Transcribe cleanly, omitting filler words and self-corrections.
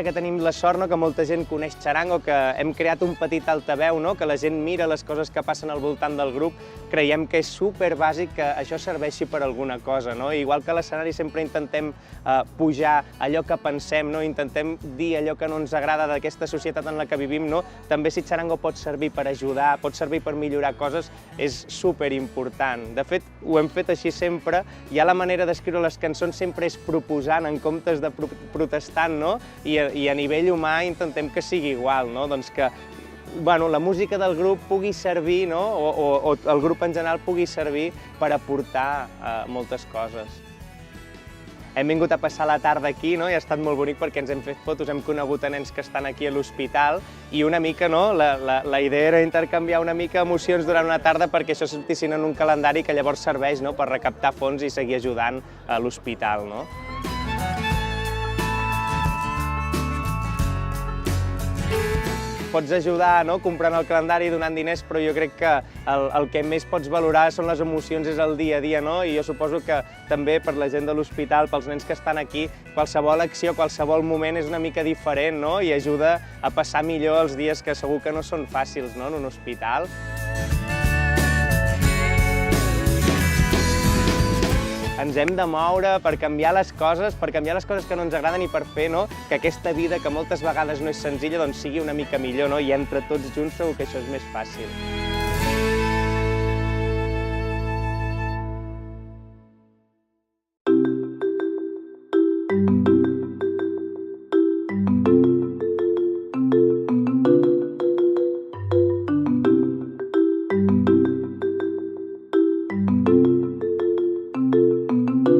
ara que tenim la sort, no, que molta gent coneix Txarango, que hem creat un petit altaveu, no, que la gent mira les coses que passen al voltant del grup, creiem que és superbàsic que això serveixi per alguna cosa, no? Igual que a l'escenari sempre intentem pujar allò que pensem, no? Intentem dir allò que no ens agrada d'aquesta societat en la que vivim, no? També si Txarango pot servir per ajudar, pot servir per millorar coses, és superimportant. De fet, ho hem fet així sempre. Ja la manera d'escriure les cançons sempre és proposant en comptes de protestant, no? I a nivell humà intentem que sigui igual, no? Doncs que la música del grup pugui servir, no? O el grup en general pugui servir per aportar moltes coses. Hem vingut a passar la tarda aquí, no? I ha estat molt bonic perquè ens hem fet fotos, hem conegut a nens que estan aquí a l'hospital i una mica, no? La idea era intercanviar una mica emocions durant una tarda perquè això sortissin en un calendari que llavors serveix, no? Per recaptar fons i seguir ajudant a l'hospital, no? Pots ajudar, no? Comprant el calendari i donant diners, però jo crec que el que més pots valorar són les emocions, és el dia a dia, no? I jo suposo que també per la gent de l'hospital, pels nens que estan aquí, qualsevol acció, qualsevol moment és una mica diferent, no? I ajuda a passar millor els dies que segur que no són fàcils, no? En un hospital. Ens hem de moure per canviar les coses que no ens agraden i per fer, no, que aquesta vida, que moltes vegades no és senzilla, doncs sigui una mica millor, no? I entre tots junts segur que això és més fàcil.